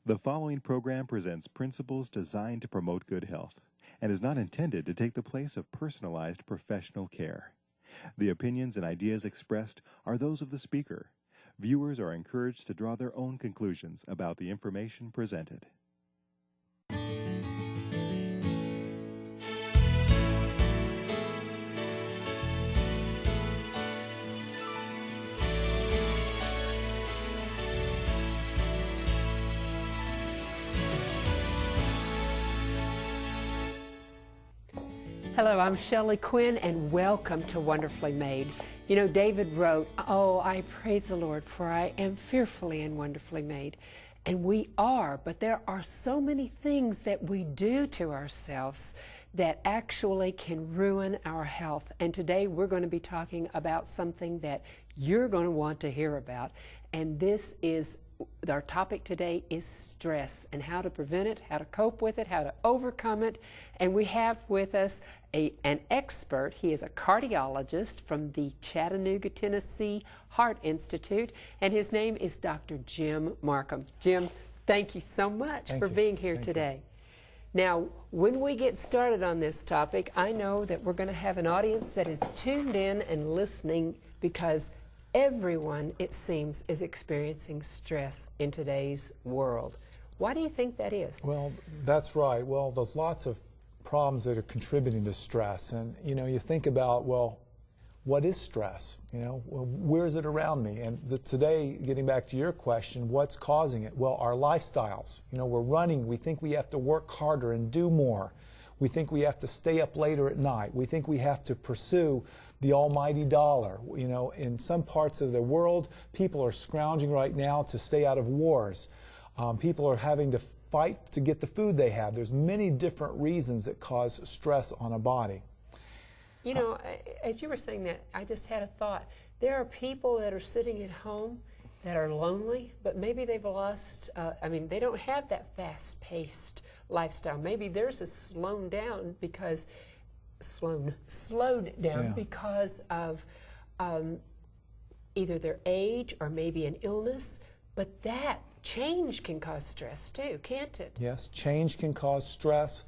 The following program presents principles designed to promote good health and is not intended to take the place of personalized professional care. The opinions and ideas expressed are those of the speaker. Viewers are encouraged to draw their own conclusions about the information presented. Hello, I'm Shelley Quinn, and welcome to Wonderfully Made. You know, David wrote, "Oh, I praise the Lord, for I am fearfully and wonderfully made." And we are, but there are so many things that we do to ourselves that actually can ruin our health. And today we're going to be talking about something that you're going to want to hear about. And this is, our topic today is stress and how to prevent it, how to cope with it, how to overcome it. And we have with us an expert. He is a cardiologist from the Chattanooga, Tennessee Heart Institute, and his name is Dr. Jim Marcum. Jim, thank you so much for being here today. Now, when we get started on this topic, I know that we're going to have an audience that is tuned in and listening because everyone, it seems, is experiencing stress in today's world. Why do you think that is? Well, that's right. Well, there's lots of problems that are contributing to stress. And, you know, you think about, well, what is stress? You know, where is it around me? And today, getting back to your question, what's causing it? Well, our lifestyles. You know, we're running. We think we have to work harder and do more. We think we have to stay up later at night. We think we have to pursue the almighty dollar. You know, in some parts of the world, people are scrounging right now to stay out of wars. People are having to fight to get the food they have. There's many different reasons that cause stress on a body. You know, as you were saying that, I just had a thought. There are people that are sitting at home that are lonely, but maybe they've lost, they don't have that fast-paced lifestyle. Maybe theirs is slowed down because because of either their age or maybe an illness. But that change can cause stress too, can't it? Yes, change can cause stress.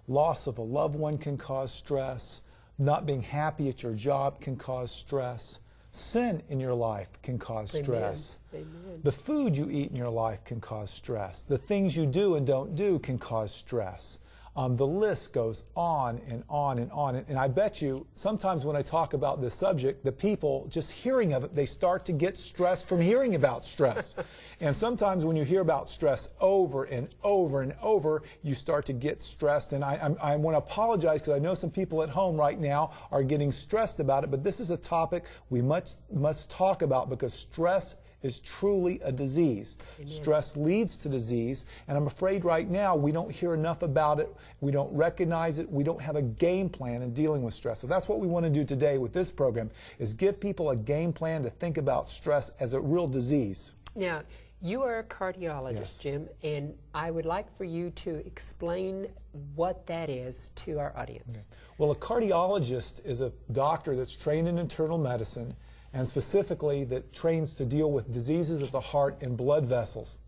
Loss of a loved one can cause stress. Not being happy at your job can cause stress. Sin in your life can cause stress. Amen. The food you eat in your life can cause stress. The things you do and don't do can cause stress. The list goes on and on and on. And I bet you, sometimes when I talk about this subject, the people, just hearing of it, they start to get stressed from hearing about stress. And sometimes when you hear about stress over and over and over, you start to get stressed. And I want to apologize because I know some people at home right now are getting stressed about it, but this is a topic we must talk about because stress is truly a disease. Amen. Stress leads to disease, and I'm afraid right now we don't hear enough about it, we don't recognize it, we don't have a game plan in dealing with stress. So that's what we want to do today with this program, is give people a game plan to think about stress as a real disease. Now, you are a cardiologist, Yes. Jim, and I would like for you to explain what that is to our audience. Okay. Well, a cardiologist is a doctor that's trained in internal medicine, and specifically that trains to deal with diseases of the heart and blood vessels.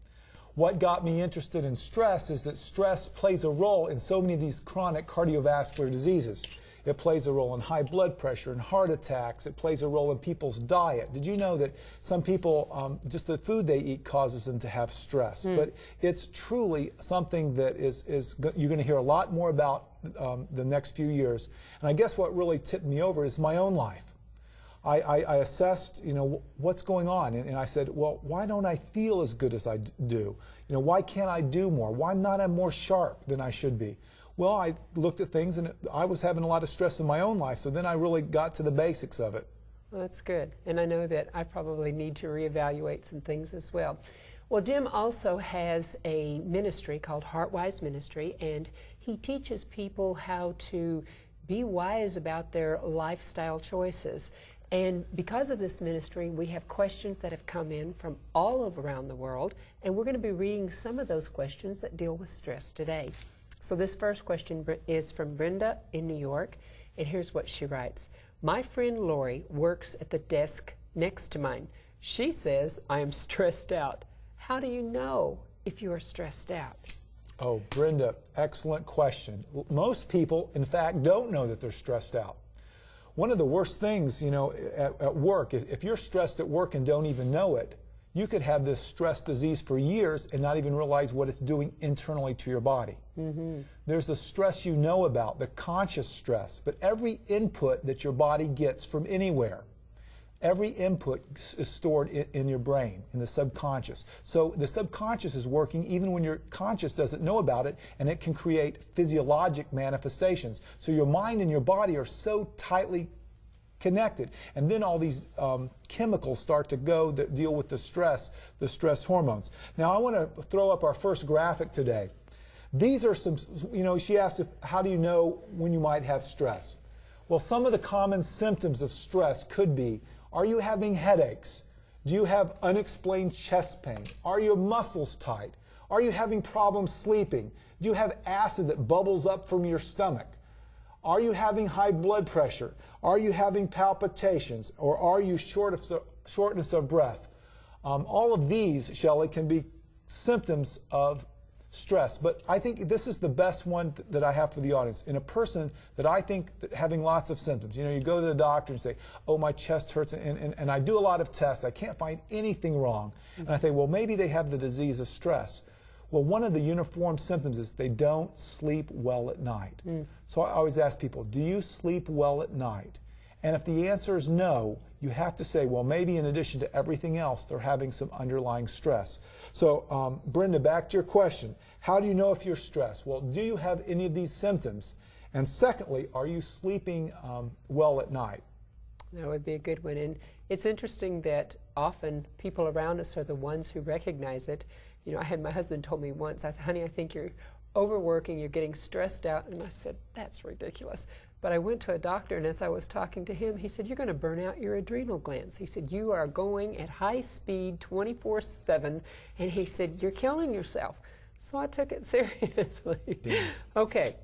What got me interested in stress is that stress plays a role in so many of these chronic cardiovascular diseases. It plays a role in high blood pressure and heart attacks. It plays a role in people's diet. Did you know that some people, just the food they eat causes them to have stress? But it's truly something that you're going to hear a lot more about the next few years. And I guess what really tipped me over is my own life. I assessed, you know, what's going on, and I said, well, why don't I feel as good as I do? You know, why can't I do more? Why not I'm more sharp than I should be? Well, I looked at things, and I was having a lot of stress in my own life, so then I really got to the basics of it. Well, that's good, and I know that I probably need to reevaluate some things as well. Well, Jim also has a ministry called HeartWise Ministry, and he teaches people how to be wise about their lifestyle choices. And because of this ministry, we have questions that have come in from all over around the world, and we're going to be reading some of those questions that deal with stress today. So this first question is from Brenda in New York, and here's what she writes. My friend Lori works at the desk next to mine. She says I am stressed out. How do you know if you are stressed out? Oh, Brenda, excellent question. Most people, in fact, don't know that they're stressed out. One of the worst things, at work, if you're stressed at work and don't even know it, you could have this stress disease for years and not even realize what it's doing internally to your body. There's the stress you know about, the conscious stress, but every input that your body gets from anywhere, every input is stored in your brain, in the subconscious. So the subconscious is working even when your conscious doesn't know about it, and it can create physiologic manifestations. So your mind and your body are so tightly connected. And then all these chemicals start to go that deal with the stress hormones. Now I want to throw up our first graphic today. These are some, she asked, how do you know when you might have stress? Well, some of the common symptoms of stress could be, are you having headaches? Do you have unexplained chest pain? Are your muscles tight? Are you having problems sleeping? Do you have acid that bubbles up from your stomach? Are you having high blood pressure? Are you having palpitations? Or are you shortness of breath? All of these, Shelley, can be symptoms of stress. But I think this is the best one that I have for the audience. In a person that I think that having lots of symptoms, you go to the doctor and say, oh, my chest hurts, and I do a lot of tests. I can't find anything wrong. And I think, well, maybe they have the disease of stress. Well, one of the uniform symptoms is they don't sleep well at night. So I always ask people, do you sleep well at night? And if the answer is no, you have to say, well, maybe in addition to everything else, they're having some underlying stress. So, Brenda, back to your question. How do you know if you're stressed? Well, do you have any of these symptoms? And secondly, are you sleeping well at night? That would be a good one. And it's interesting that often people around us are the ones who recognize it. I had my husband told me once, honey, I think you're overworking, you're getting stressed out. And I said, that's ridiculous. But I went to a doctor, and as I was talking to him, he said, you're going to burn out your adrenal glands. He said, you are going at high speed 24/7, and he said, you're killing yourself. So I took it seriously. Yeah. Okay,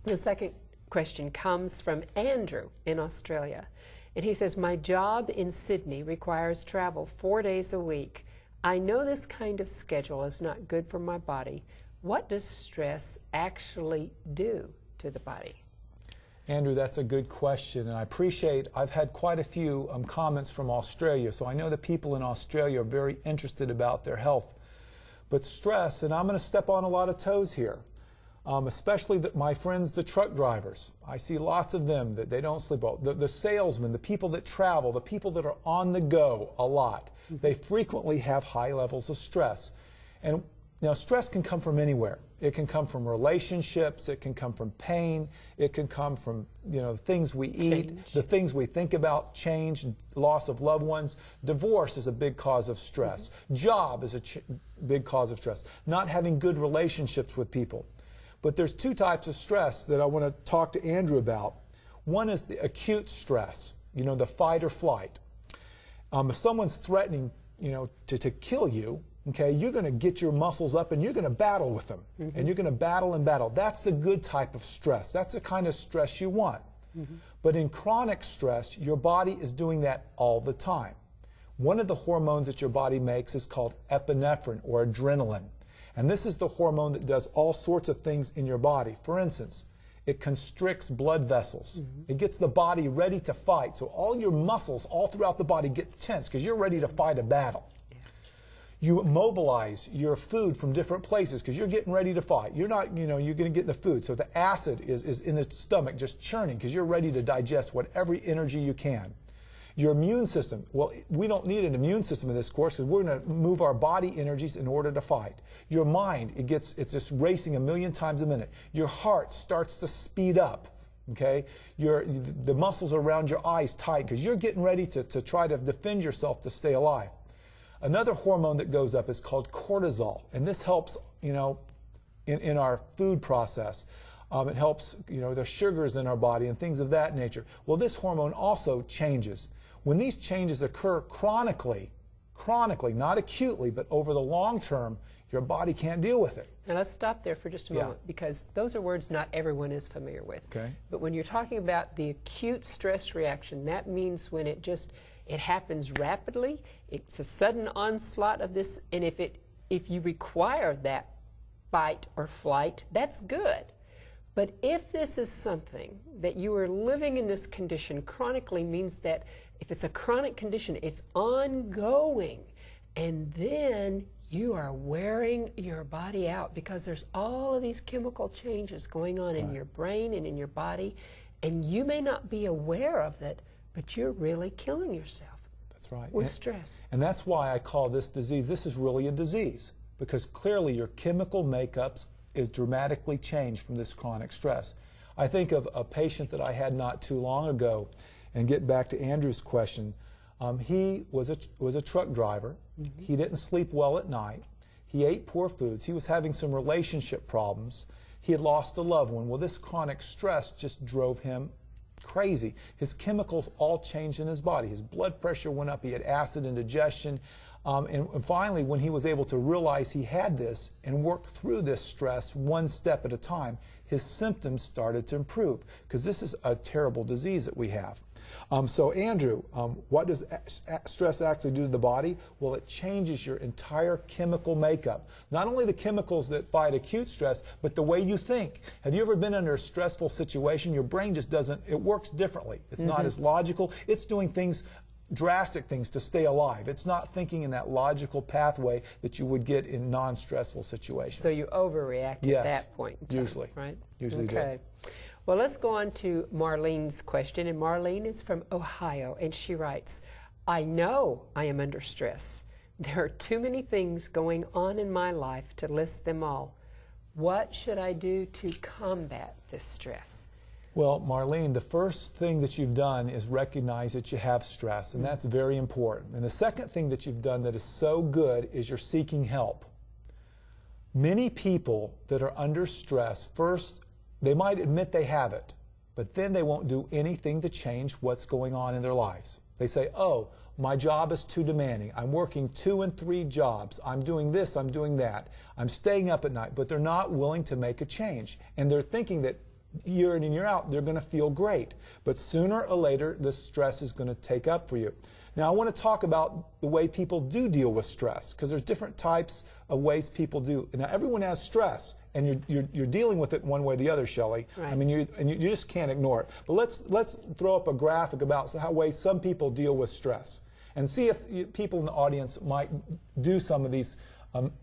the second question comes from Andrew in Australia. And he says, my job in Sydney requires travel 4 days a week. I know this kind of schedule is not good for my body. What does stress actually do to the body? Andrew, that's a good question, and I've had quite a few comments from Australia, so I know that people in Australia are very interested about their health. But stress, and I'm going to step on a lot of toes here, especially my friends, the truck drivers. I see lots of them that they don't sleep well. The salesmen, the people that travel, the people that are on the go a lot, they frequently have high levels of stress. And stress can come from anywhere. It can come from relationships, it can come from pain, it can come from the things we eat, the things we think about, change, loss of loved ones. Divorce is a big cause of stress. Job is a big cause of stress. Not having good relationships with people. But there's two types of stress that I want to talk to Andrew about. One is the acute stress, the fight or flight. If someone's threatening, to kill you, okay, you're going to get your muscles up and you're going to battle with them. And you're going to battle and battle. That's the good type of stress. That's the kind of stress you want. But in chronic stress, your body is doing that all the time. One of the hormones that your body makes is called epinephrine or adrenaline. And this is the hormone that does all sorts of things in your body. For instance, it constricts blood vessels. It gets the body ready to fight. So all your muscles all throughout the body get tense because you're ready to fight a battle. You mobilize your food from different places because you're getting ready to fight. You're not, you're going to get the food. So the acid is in the stomach just churning because you're ready to digest whatever energy you can. Your immune system, well, we don't need an immune system in this course because we're going to move our body energies in order to fight. Your mind, it's just racing 1,000,000 times a minute. Your heart starts to speed up, okay? The muscles around your eyes tight because you're getting ready to try to defend yourself to stay alive. Another hormone that goes up is called cortisol, and this helps, in our food process. It helps, the sugars in our body and things of that nature. Well, this hormone also changes. When these changes occur chronically, not acutely, but over the long term, your body can't deal with it. Now let's stop there for just a moment because those are words not everyone is familiar with. Okay. But when you're talking about the acute stress reaction, that means when it happens rapidly, it's a sudden onslaught of this, and if if you require that fight or flight, that's good. But if this is something that you are living in this condition chronically, means that if it's a chronic condition, it's ongoing, and then you are wearing your body out because there's all of these chemical changes going on in your brain and in your body, and you may not be aware of it, but you're really killing yourself. That's right. With stress. And that's why I call this disease, this is really a disease, because clearly your chemical makeups is dramatically changed from this chronic stress. I think of a patient that I had not too long ago, and get back to Andrew's question. He was a truck driver. Mm-hmm. He didn't sleep well at night. He ate poor foods. He was having some relationship problems. He had lost a loved one. Well, this chronic stress just drove him crazy. His chemicals all changed in his body. His blood pressure went up. He had acid indigestion. And finally, when he was able to realize he had this and work through this stress one step at a time, his symptoms started to improve, because this is a terrible disease that we have. So Andrew, what does stress actually do to the body? Well, it changes your entire chemical makeup. Not only the chemicals that fight acute stress, but the way you think. Have you ever been under a stressful situation? Your brain just doesn't, it works differently. It's not as logical. It's doing things, drastic things, to stay alive. It's not thinking in that logical pathway that you would get in non-stressful situations. So you overreact at that point in time, usually. Right? Usually do. Well, let's go on to Marlene's question, and Marlene is from Ohio, and she writes, I know I am under stress. There are too many things going on in my life to list them all. What should I do to combat this stress? Well, Marlene, the first thing that you've done is recognize that you have stress, and that's very important. And the second thing that you've done that is so good is you're seeking help. Many people that are under stress, first, they might admit they have it, but then they won't do anything to change what's going on in their lives. They say, oh, my job is too demanding. I'm working 2 and 3 jobs. I'm doing this, I'm doing that. I'm staying up at night, but they're not willing to make a change. And they're thinking that year in and year out, they're going to feel great. But sooner or later, the stress is going to take up for you. Now, I want to talk about the way people do deal with stress, because there's different types of ways people do. Now, everyone has stress, and you're dealing with it one way or the other, Shelley. Right. I mean, you just can't ignore it. But let's throw up a graphic about how ways some people deal with stress, and see if people in the audience might do some of these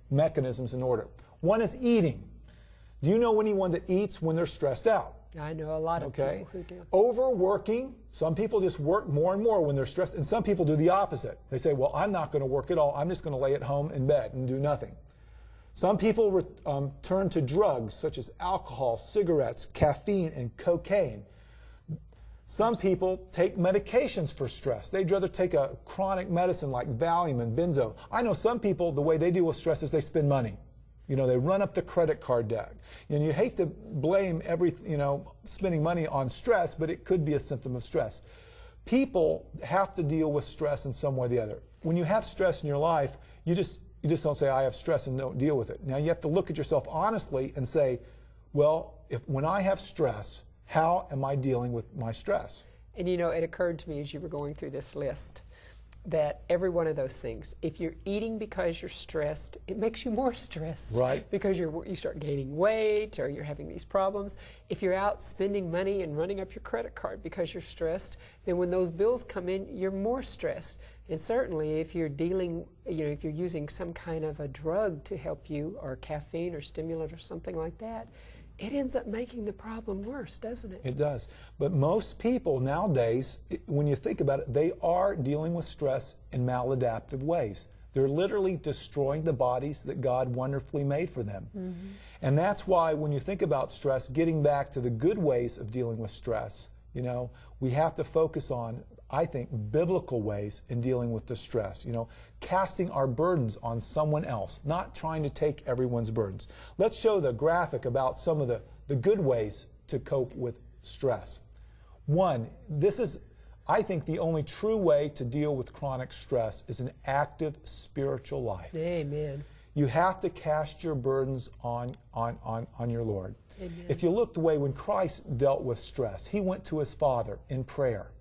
mechanisms in order. One is eating. Do you know anyone that eats when they're stressed out? I know a lot of people who do. Overworking. Some people just work more and more when they're stressed, and some people do the opposite. They say, well, I'm not going to work at all. I'm just going to lay at home in bed and do nothing. Some people turn to drugs such as alcohol, cigarettes, caffeine, and cocaine. Some people take medications for stress. They'd rather take a chronic medicine like Valium and Benzo. I know some people, the way they deal with stress is they spend money. You know, they run up the credit card debt. And you hate to blame spending money on stress, but it could be a symptom of stress. People have to deal with stress in some way or the other. When you have stress in your life, you just don't say, I have stress, and don't deal with it. Now, you have to look at yourself honestly and say, well, when I have stress, how am I dealing with my stress? And you know, it occurred to me as you were going through this list that every one of those things, if you're eating because you're stressed, it makes you more stressed. Right. Because you start gaining weight, or you're having these problems. If you're out spending money and running up your credit card because you're stressed, then when those bills come in, you're more stressed. And certainly if you're dealing, if you're using some kind of a drug to help you, or caffeine or stimulant or something like that, it ends up making the problem worse, doesn't it? It does. But most people nowadays, when you think about it, they are dealing with stress in maladaptive ways. They're literally destroying the bodies that God wonderfully made for them. Mm-hmm. And that's why when you think about stress, getting back to the good ways of dealing with stress, we have to focus on, I think, biblical ways in dealing with the stress. Casting our burdens on someone else, not trying to take everyone's burdens. Let's show the graphic about some of the good ways to cope with stress. One, this is, I think, the only true way to deal with chronic stress is an active spiritual life. Amen. You have to cast your burdens on your Lord. Amen. If you look the way when Christ dealt with stress, he went to his Father in prayer.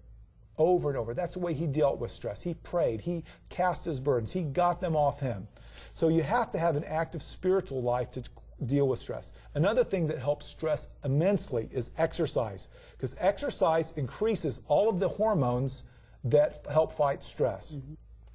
over and over. That's the way he dealt with stress. He prayed. He cast his burdens. He got them off him. So you have to have an active spiritual life to deal with stress. Another thing that helps stress immensely is exercise, because exercise increases all of the hormones that help fight stress. Mm-hmm.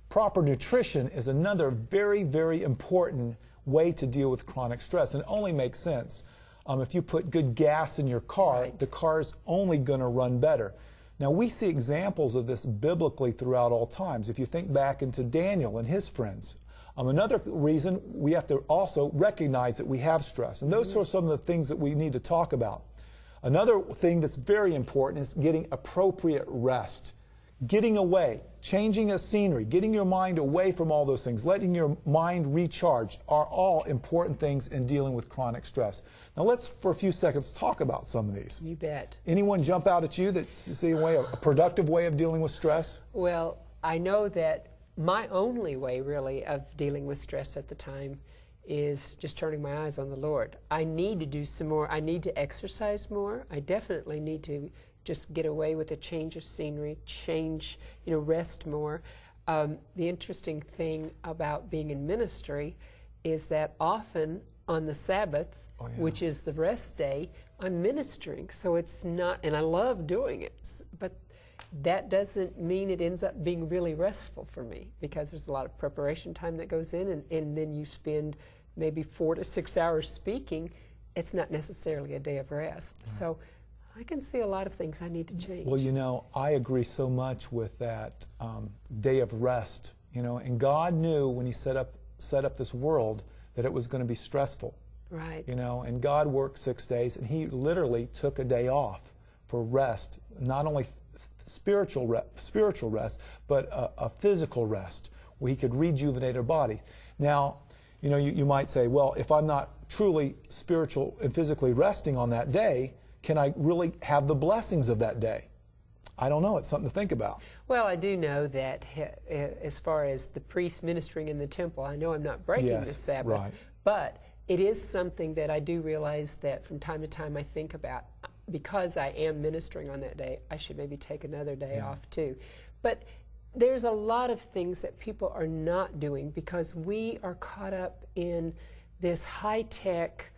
Proper nutrition is another very, very important way to deal with chronic stress, and it only makes sense. If you put good gas in your car, right, the car's only going to run better. Now, we see examples of this biblically throughout all times. If you think back into Daniel and his friends. Another reason, we have to also recognize that we have stress. And those are some of the things that we need to talk about. Another thing that's very important is getting appropriate rest. Getting away, changing a scenery, getting your mind away from all those things, letting your mind recharge are all important things in dealing with chronic stress. Now let's, for a few seconds, talk about some of these. You bet. Anyone jump out at you that's a productive way of dealing with stress? Well, I know that my only way, really, of dealing with stress at the time is just turning my eyes on the Lord. I need to do some more. I need to exercise more. I definitely need to just get away with a change of scenery, rest more. The interesting thing about being in ministry is that often on the Sabbath, which is the rest day, I'm ministering. So it's not, and I love doing it, but that doesn't mean it ends up being really restful for me, because there's a lot of preparation time that goes in, and then you spend maybe 4 to 6 hours speaking. It's not necessarily a day of rest. Right. So I can see a lot of things I need to change. Well, I agree so much with that day of rest. And God knew when He set up this world that it was going to be stressful. Right. And God worked 6 days, and He literally took a day off for rest, not only spiritual rest, but a physical rest where He could rejuvenate our body. Now, you might say, well, if I'm not truly spiritual and physically resting on that day, can I really have the blessings of that day? I don't know. It's something to think about. Well, I do know that as far as the priest ministering in the temple, I know I'm not breaking the Sabbath, right, but it is something that I do realize that from time to time I think about. Because I am ministering on that day, I should maybe take another day off too. But there's a lot of things that people are not doing because we are caught up in this high-tech,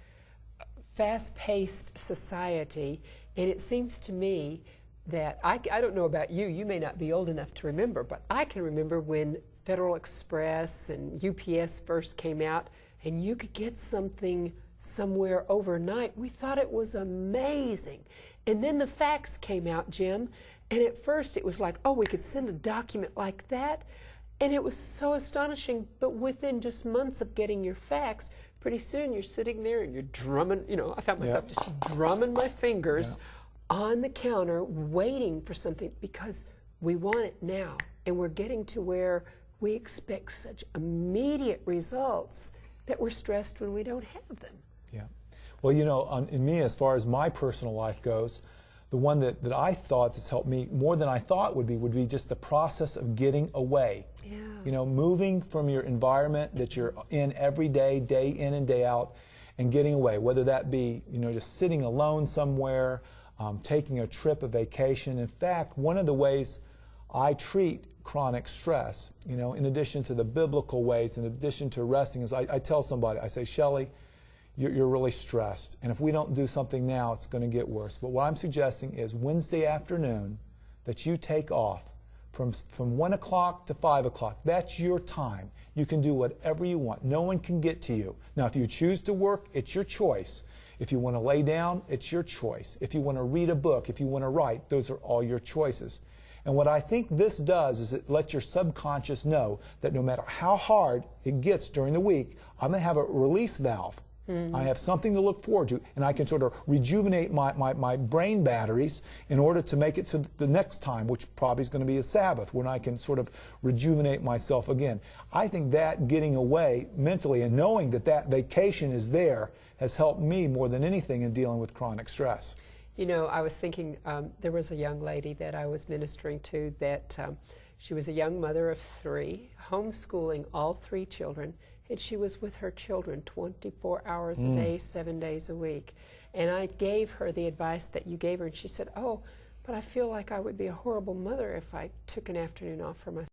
fast-paced society, and it seems to me that, I don't know about you, you may not be old enough to remember, but I can remember when Federal Express and UPS first came out, and you could get something somewhere overnight. We thought it was amazing. And then the fax came out, Jim, and at first it was like, oh, we could send a document like that, and it was so astonishing. But within just months of getting your fax, pretty soon you're sitting there and you're drumming, I found myself just drumming my fingers on the counter waiting for something because we want it now, and we're getting to where we expect such immediate results that we're stressed when we don't have them. Yeah. Well, in me, as far as my personal life goes, the one that I thought has helped me more than I thought would be just the process of getting away. Yeah. Moving from your environment that you're in every day, day in and day out, and getting away, whether that be, just sitting alone somewhere, taking a trip, a vacation. In fact, one of the ways I treat chronic stress, in addition to the biblical ways, in addition to resting, is I tell somebody, I say, Shelley, you're really stressed, and if we don't do something now, it's going to get worse. But what I'm suggesting is Wednesday afternoon that you take off from 1 o'clock to 5 o'clock. That's your time. You can do whatever you want. No one can get to you. Now, if you choose to work, it's your choice. If you want to lay down, it's your choice. If you want to read a book, if you want to write, those are all your choices. And what I think this does is it lets your subconscious know that no matter how hard it gets during the week, I'm going to have a release valve. I have something to look forward to, and I can sort of rejuvenate my brain batteries in order to make it to the next time, which probably is going to be a Sabbath, when I can sort of rejuvenate myself again. I think that getting away mentally and knowing that that vacation is there has helped me more than anything in dealing with chronic stress. I was thinking, there was a young lady that I was ministering to that she was a young mother of 3, homeschooling all 3 children, and she was with her children 24 hours a day, 7 days a week. And I gave her the advice that you gave her, and she said, oh, but I feel like I would be a horrible mother if I took an afternoon off for myself.